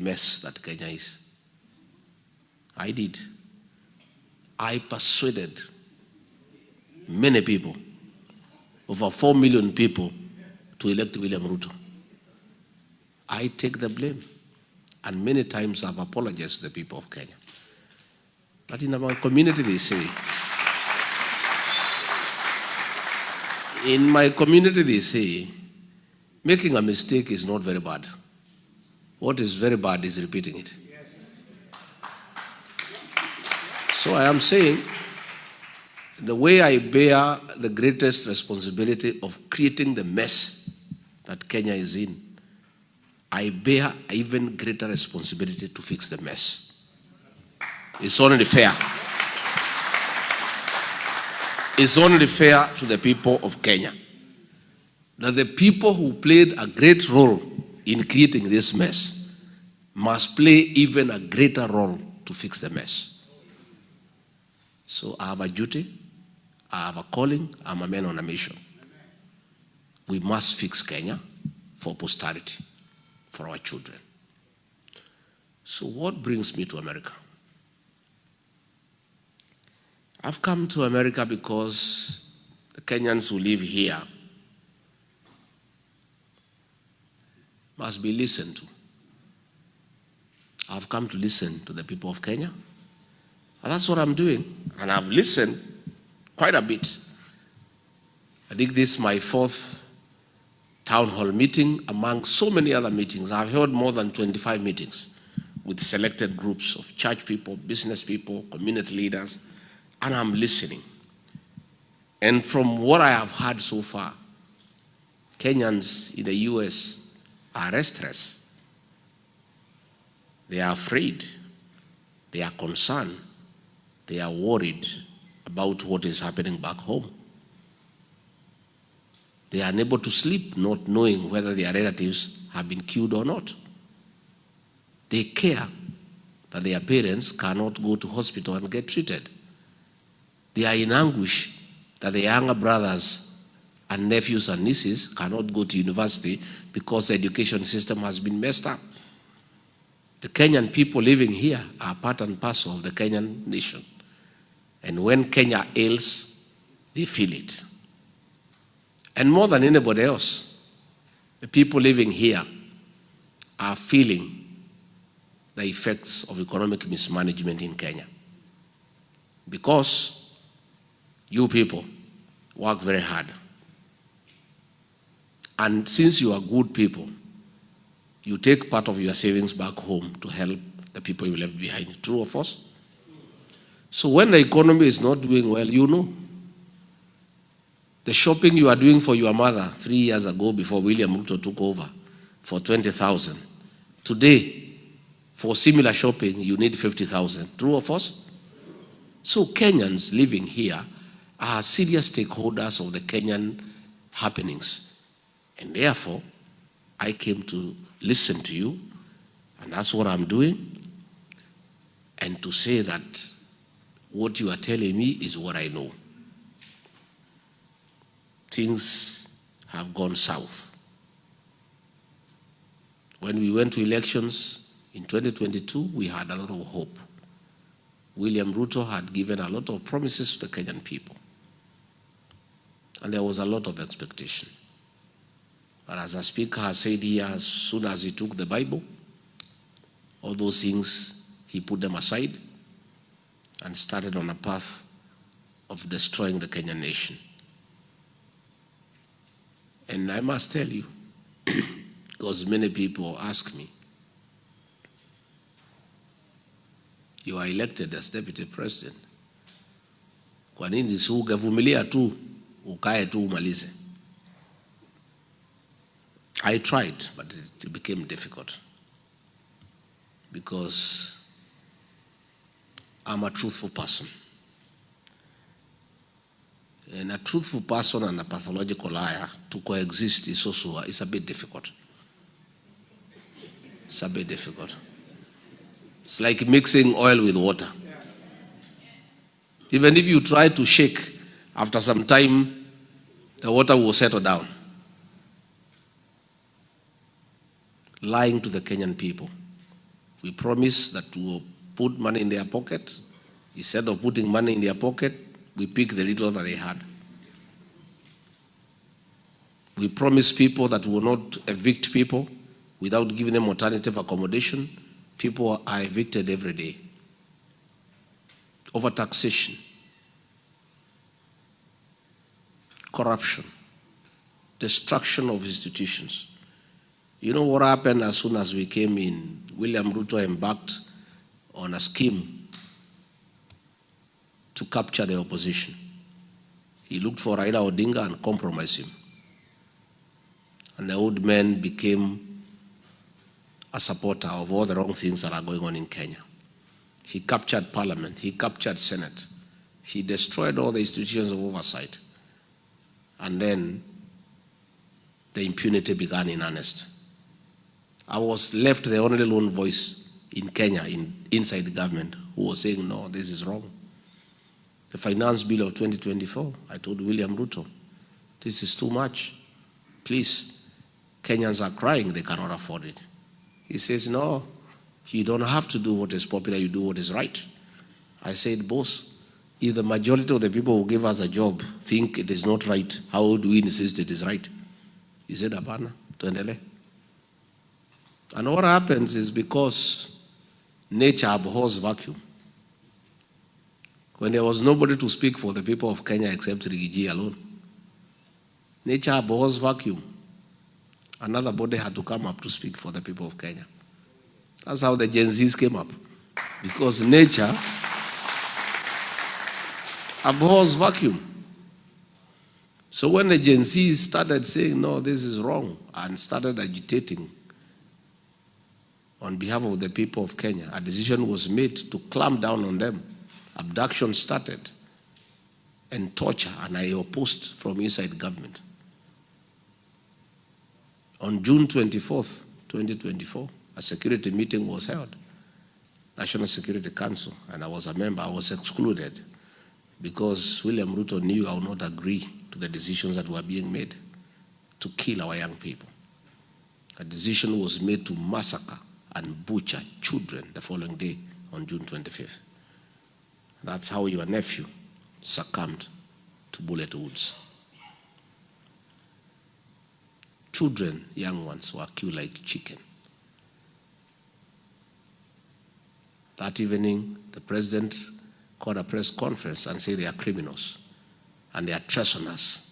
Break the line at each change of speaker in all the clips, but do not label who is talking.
mess that Kenya is. I did. I persuaded many people, over 4 million people, to elect William Ruto. I take the blame. And many times I've apologized to the people of Kenya. But in our community, they say, making a mistake is not very bad. What is very bad is repeating it. So I am saying, the way I bear the greatest responsibility of creating the mess that Kenya is in, I bear even greater responsibility to fix the mess. It's only fair. It's only fair to the people of Kenya that the people who played a great role in creating this mess must play even a greater role to fix the mess. So I have a duty, I have a calling, I'm a man on a mission. We must fix Kenya for posterity, for our children. So what brings me to America? I've come to America because the Kenyans who live here must be listened to. I've come to listen to the people of Kenya, and that's what I'm doing. And I've listened quite a bit. I think this is my 4th town hall meeting among so many other meetings. I've held more than 25 meetings with selected groups of church people, business people, community leaders, and I'm listening. And from what I have heard so far, Kenyans in the US are restless. They are afraid. They are concerned. They are worried about what is happening back home. They are unable to sleep, not knowing whether their relatives have been killed or not. They care that their parents cannot go to hospital and get treated. They are in anguish that the younger brothers and nephews and nieces cannot go to university because the education system has been messed up. The Kenyan people living here are part and parcel of the Kenyan nation. And when Kenya ails, they feel it. And more than anybody else, the people living here are feeling the effects of economic mismanagement in Kenya. Because you people work very hard. And since you are good people, you take part of your savings back home to help the people you left behind. True or false? So when the economy is not doing well, you know. The shopping you are doing for your mother 3 years ago before William Ruto took over for 20,000. Today, for similar shopping, you need 50,000. True or false? So Kenyans living here are serious stakeholders of the Kenyan happenings. And therefore, I came to listen to you, and that's what I'm doing, and to say that what you are telling me is what I know. Things have gone south. When we went to elections in 2022, we had a lot of hope. William Ruto had given a lot of promises to the Kenyan people. And there was a lot of expectation. But as the speaker has said here, as soon as he took the Bible, all those things, he put them aside and started on a path of destroying the Kenyan nation. And I must tell you, because many people ask me, you are elected as deputy president. Kwa nini si ungevumilia tu, ukae tu umalize? I tried, but it became difficult because I'm a truthful person. And a truthful person and a pathological liar to coexist is also a bit difficult. It's a bit difficult. It's like mixing oil with water. Even if you try to shake, after some time, the water will settle down. Lying to the Kenyan people We promised that we will put money in their pocket. Instead of putting money in their pocket, we pick the little that they had. We promised people that we will not evict people without giving them alternative accommodation. People are evicted every day. Overtaxation, corruption, destruction of institutions. You know what happened as soon as we came in? William Ruto embarked on a scheme to capture the opposition. He looked for Raila Odinga and compromised him. And the old man became a supporter of all the wrong things that are going on in Kenya. He captured Parliament, he captured Senate, he destroyed all the institutions of oversight. And then the impunity began in earnest. I was left the only lone voice in Kenya, inside the government, who was saying, no, this is wrong. The finance bill of 2024, I told William Ruto, this is too much. Please, Kenyans are crying, they cannot afford it. He says, no, you don't have to do what is popular, you do what is right. I said, boss, if the majority of the people who give us a job think it is not right, how do we insist it is right? He said, hapana, tuendele. And what happens is because nature abhors vacuum. When there was nobody to speak for the people of Kenya except Rigiji alone, nature abhors vacuum. Another body had to come up to speak for the people of Kenya. That's how the GENZs came up. Because nature abhors vacuum. So when the GENZs started saying, no, this is wrong, and started agitating on behalf of the people of Kenya, a decision was made to clamp down on them. Abduction started, and torture, and I opposed from inside government. On June 24th, 2024, a security meeting was held, National Security Council, and I was a member. I was excluded because William Ruto knew I would not agree to the decisions that were being made to kill our young people. A decision was made to massacre and butcher children the following day on June 25th. That's how your nephew succumbed to bullet wounds. Children, young ones, were killed like chicken. That evening, the president called a press conference and said they are criminals and they are treasoners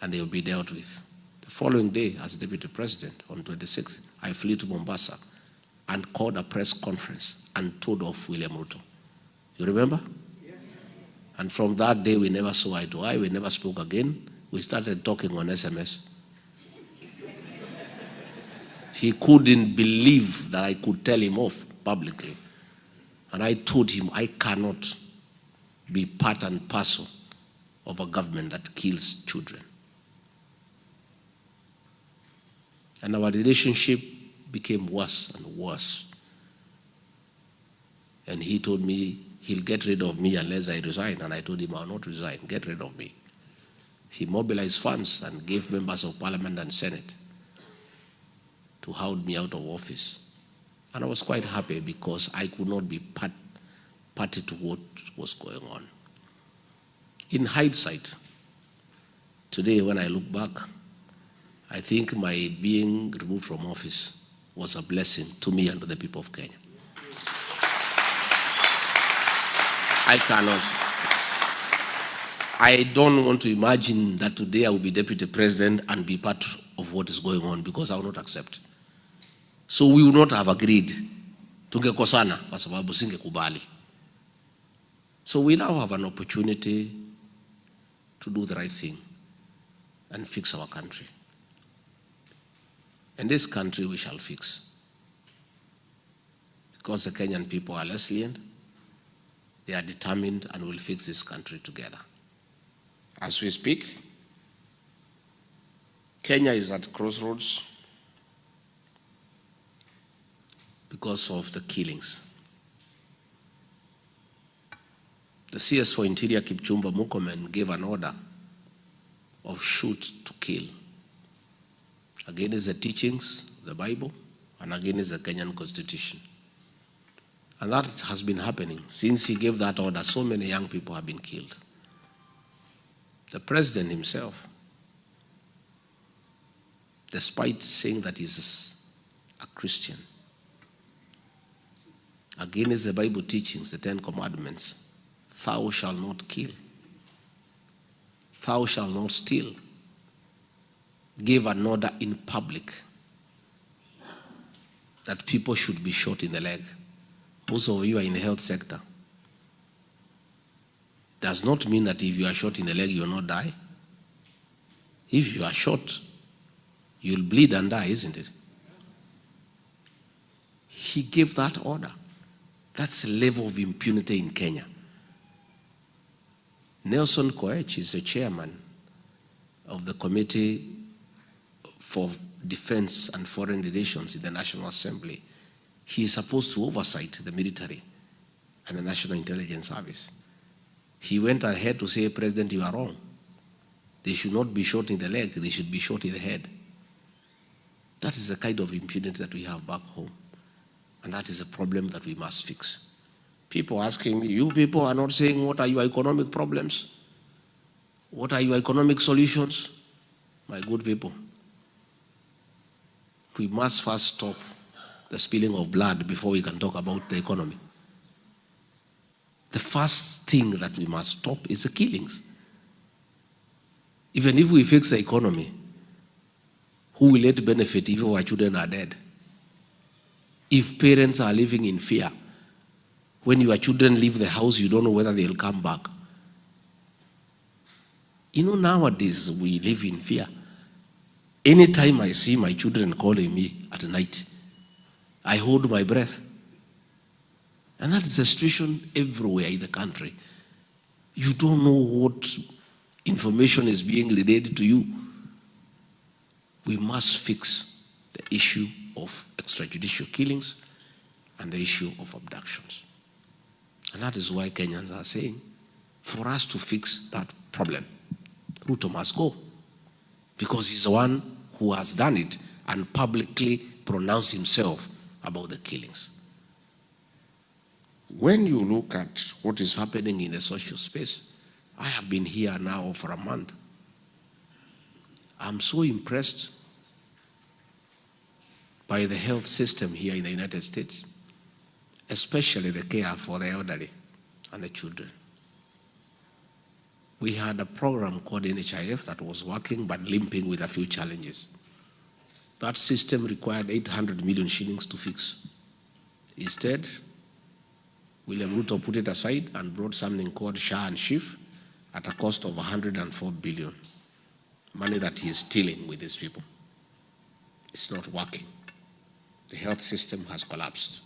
and they will be dealt with. The following day, as deputy president, on 26th, I flew to Mombasa and called a press conference and told off William Ruto. You remember? Yes. And from that day, we never saw eye to eye. We never spoke again. We started talking on SMS. He couldn't believe that I could tell him off publicly. And I told him I cannot be part and parcel of a government that kills children. And our relationship became worse and worse. And he told me he'll get rid of me unless I resign. And I told him I'll not resign, get rid of me. He mobilized funds and gave members of parliament and senate to hold me out of office. And I was quite happy because I could not be party to what was going on. In hindsight, today when I look back, I think my being removed from office was a blessing to me and to the people of Kenya. I don't want to imagine that today I will be deputy president and be part of what is going on because I will not accept. So we would not have agreed. Tungekosana kwa sababu singekubali. So we now have an opportunity to do the right thing and fix our country. And this country we shall fix. Because the Kenyan people are resilient, they are determined, and will fix this country together. As we speak, Kenya is at crossroads because of the killings. The CS for Interior, Kipchumba Murkomen, gave an order of shoot to kill. Against the teachings, the Bible, and against the Kenyan Constitution. And that has been happening. Since he gave that order, so many young people have been killed. The president himself, despite saying that he's a Christian, against the Bible teachings, the 10 Commandments, thou shalt not kill, thou shalt not steal, gave an order in public that people should be shot in the leg. Most of you are in the health sector. Does not mean that if you are shot in the leg, you will not die. If you are shot, you'll bleed and die, isn't it? He gave that order. That's the level of impunity in Kenya. Nelson Koech is the chairman of the Committee for Defense and Foreign Relations in the National Assembly. He is supposed to oversight the military and the National Intelligence Service. He went ahead to say, President, you are wrong. They should not be shot in the leg, they should be shot in the head. That is the kind of impunity that we have back home. And that is a problem that we must fix. People asking me, you people are not saying what are your economic problems? What are your economic solutions? My good people, we must first stop the spilling of blood before we can talk about the economy. The first thing that we must stop is the killings. Even if we fix the economy, who will it benefit if our children are dead? If parents are living in fear, when your children leave the house, you don't know whether they'll come back. You know, nowadays we live in fear. Anytime I see my children calling me at night, I hold my breath. And that is the situation everywhere in the country. You don't know what information is being relayed to you. We must fix the issue of extrajudicial killings and the issue of abductions. And that is why Kenyans are saying, for us to fix that problem, RUTO must go. Because he's the one who has done it and publicly pronounced himself about the killings. When you look at what is happening in the social space, I have been here now for a month. I'm so impressed by the health system here in the United States, especially the care for the elderly and the children. We had a program called NHIF that was working but limping with a few challenges. That system required 800 million shillings to fix. Instead, William Ruto put it aside and brought something called SHA and SHIF at a cost of 104 billion. Money that he is stealing with these people. It's not working. The health system has collapsed.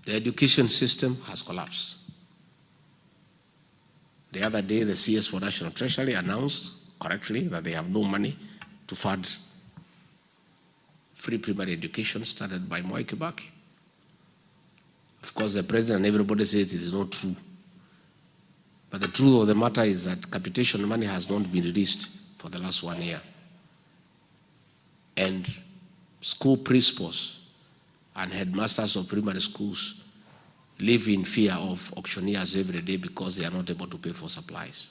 The education system has collapsed. The other day, the CS for National Treasury announced correctly that they have no money to fund free primary education started by Mwai Kibaki. Of course, the president and everybody says it is not true. But the truth of the matter is that capitation money has not been released for the last 1 year. And school principals and headmasters of primary schools live in fear of auctioneers every day because they are not able to pay for supplies.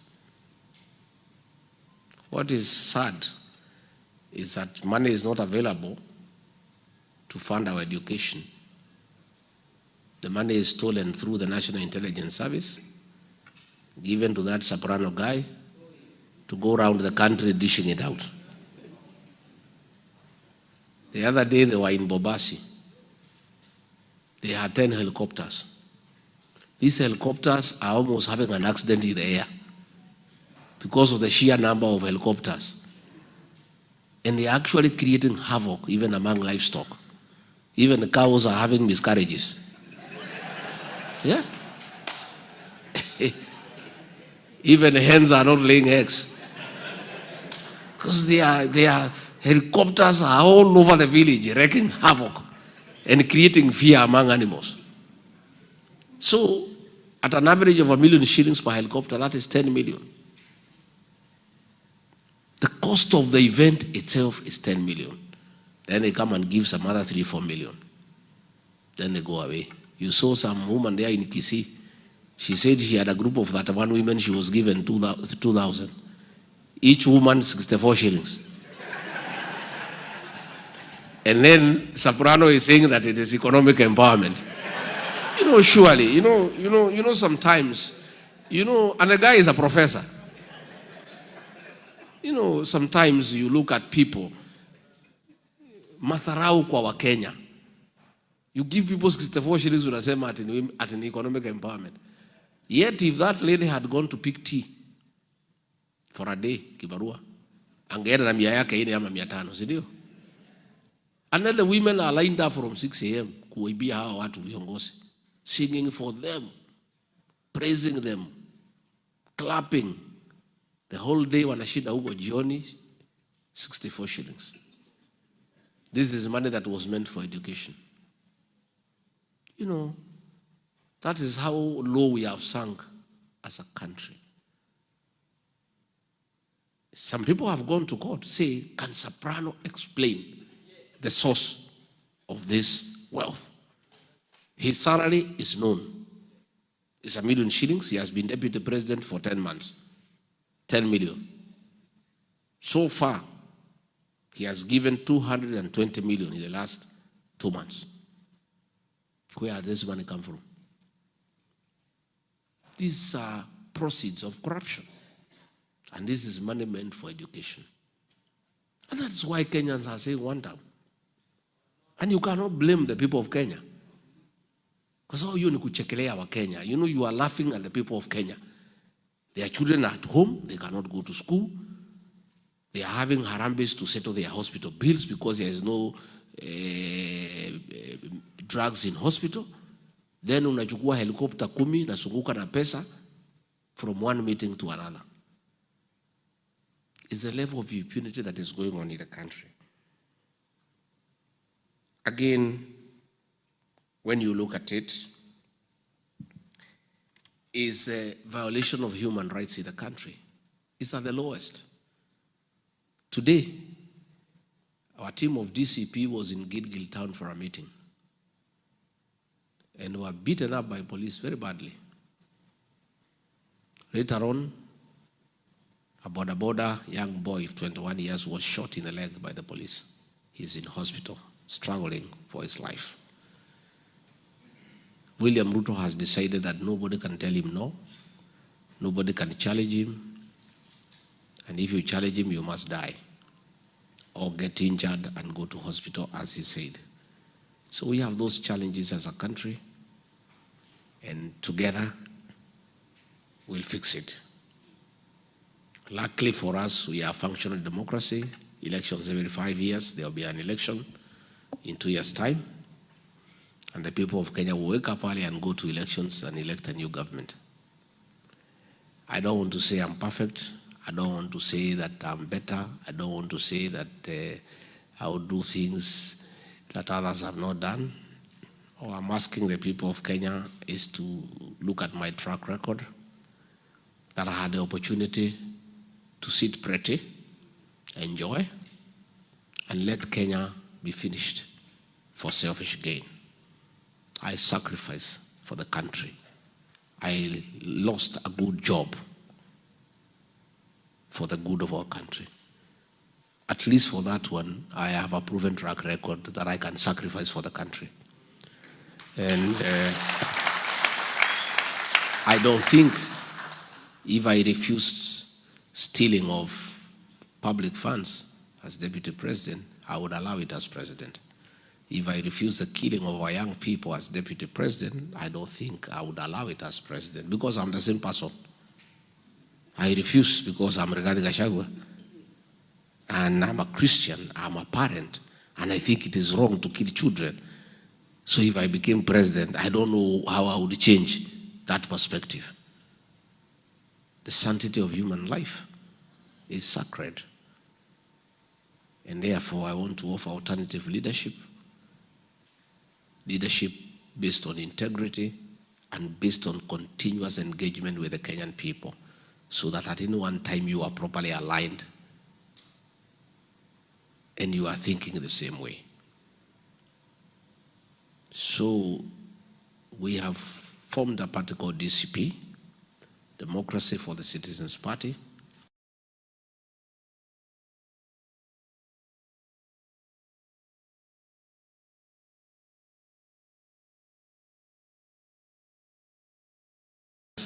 What is sad is that money is not available to fund our education. The money is stolen through the National Intelligence Service, given to that soprano guy to go around the country dishing it out. The other day they were in Bobasi. They had 10 helicopters. These helicopters are almost having an accident in the air because of the sheer number of helicopters. And they are actually creating havoc even among livestock. Even the cows are having miscarriages. Yeah. Even the hens are not laying eggs. Because their helicopters are all over the village wreaking havoc and creating fear among animals. So, at an average of 1 million shillings per helicopter, that is 10 million. The cost of the event itself is 10 million. Then they come and give some other 3-4 million. then they go away. You saw some woman there in Kisii. She said she had a group of 31 women. She was given 2,000. Each woman 64 shillings. And then Soprano is saying that it is economic empowerment. Surely, sometimes, and the guy is a professor. Sometimes you look at people, matharau kwa Wakenya. You give people 64 shillings unasema at an economic empowerment. Yet if that lady had gone to pick tea for a day, kibarua, angeenda na 100 yake ine ama 500, si ndio? And then the women are lined up from 6 a.m. kuibia hawa watu viongozi, singing for them, praising them, clapping. The whole day wanashinda huko jioni, 64 shillings. This is money that was meant for education. That is how low we have sunk as a country. Some people have gone to court, say, can Soprano explain the source of this wealth? His salary is known. It's 1 million shillings. He has been deputy president for 10 months. 10 million. So far, he has given 220 million in the last 2 months. Where has this money come from? These are proceeds of corruption. And this is money meant for education. And that's why Kenyans are saying one down. And you cannot blame the people of Kenya. Because all you kuchekelea wa Kenya. You are laughing at the people of Kenya. Their children are at home. They cannot go to school. They are having harambes to settle their hospital bills because there is no drugs in hospital. Then unachukua helicopter 10 nasunguka na pesa from one meeting to another. It's the level of impunity that is going on in the country. Again, when you look at it, is a violation of human rights in the country. It's at the lowest. Today, our team of DCP was in Gilgil town for a meeting and were beaten up by police very badly. Later on, a border young boy of 21 years was shot in the leg by the police. He's in hospital, struggling for his life. William Ruto has decided that nobody can tell him no, nobody can challenge him, and if you challenge him, you must die or get injured and go to hospital, as he said. So we have those challenges as a country, and together we'll fix it. Luckily for us, we are a functional democracy. Elections every 5 years, there will be an election in 2 years' time. And the people of Kenya will wake up early and go to elections and elect a new government. I don't want to say I'm perfect. I don't want to say that I'm better. I don't want to say that I will do things that others have not done. All I'm asking the people of Kenya is to look at my track record, that I had the opportunity to sit pretty, enjoy, and let Kenya be finished for selfish gain. I sacrificed for the country. I lost a good job for the good of our country. At least for that one, I have a proven track record that I can sacrifice for the country. And I don't think if I refused stealing of public funds as deputy president, I would allow it as president. If I refuse the killing of our young people as deputy president, I don't think I would allow it as president, because I'm the same person. I refuse because I'm rigathigachagua, and I'm a Christian, I'm a parent, and I think it is wrong to kill children. So if I became president, I don't know how I would change that perspective. The sanctity of human life is sacred. And therefore, I want to offer alternative leadership based on integrity and based on continuous engagement with the Kenyan people, so that at any one time you are properly aligned and you are thinking the same way. So we have formed a party called DCP, Democracy for the Citizens Party.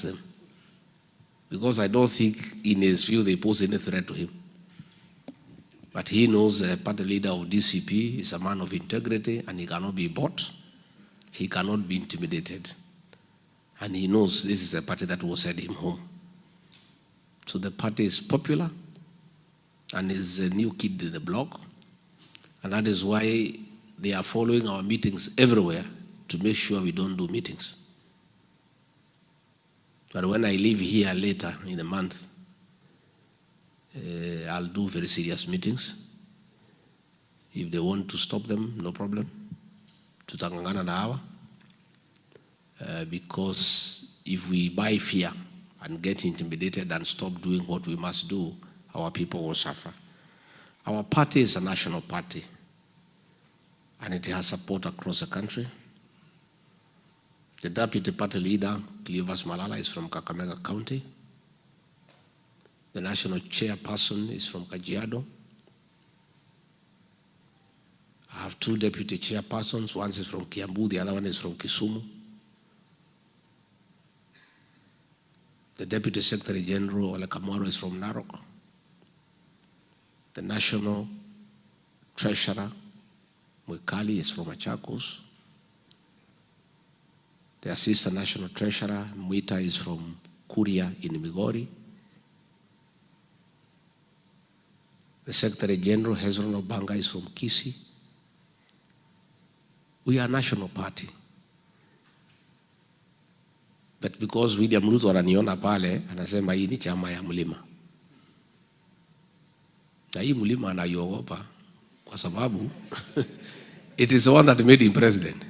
Them. Because I don't think in his view they pose any threat to him. But he knows the party leader of DCP is a man of integrity and he cannot be bought. He cannot be intimidated. And he knows this is a party that will send him home. So the party is popular and is a new kid in the block. And that is why they are following our meetings everywhere to make sure we don't do meetings. But when I leave here later in the month, I'll do very serious meetings. If they want to stop them, no problem. Tutangangana na hawa. Because if we buy fear and get intimidated and stop doing what we must do, our people will suffer. Our party is a national party, and it has support across the country. The deputy party leader, Cleophas Malala, is from Kakamega County. The national chairperson is from Kajiado. I have two deputy chairpersons. One is from Kiambu, the other one is from Kisumu. The deputy secretary general, Ole Kamwaro, is from Narok. The national treasurer, Mwikali, is from Machakos. The assistant national treasurer, Mwita, is from Kuria in Migori. The secretary general, Hezron Obanga, is from Kisii. We are a national party. But because William Ruto ananiona pale, anasema hii ni chama ya mlima. Na hii mlima anaiogopa kwa sababu it is the one that made him president.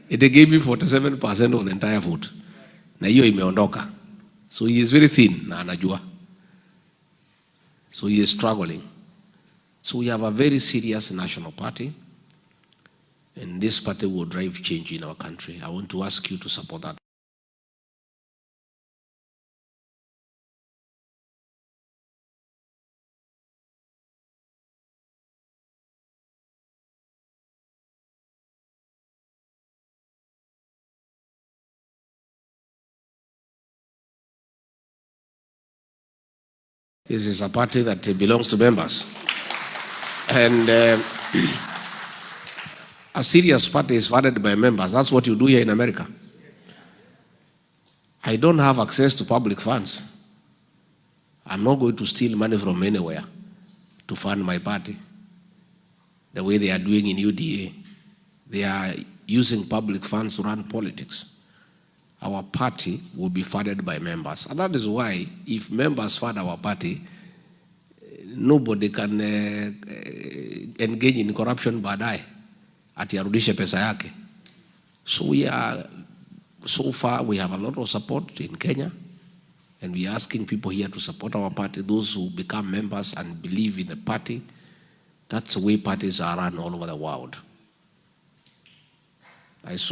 It gave me 47% of the entire vote. Na hiyo imeondoka. So he is very thin na anajua. So he is struggling. So we have a very serious national party. And this party will drive change in our country. I want to ask you to support that. This is a party that belongs to members. And a serious party is funded by members. That's what you do here in America. I don't have access to public funds. I'm not going to steal money from anywhere to fund my party. The way they are doing in UDA. They are using public funds to run politics. Our party will be funded by members. And that is why, if members fund our party, nobody can engage in corruption baadaye ati arudishe pesa yake. So far we have a lot of support in Kenya, and we are asking people here to support our party, those who become members and believe in the party. That's the way parties are run all over the world. I saw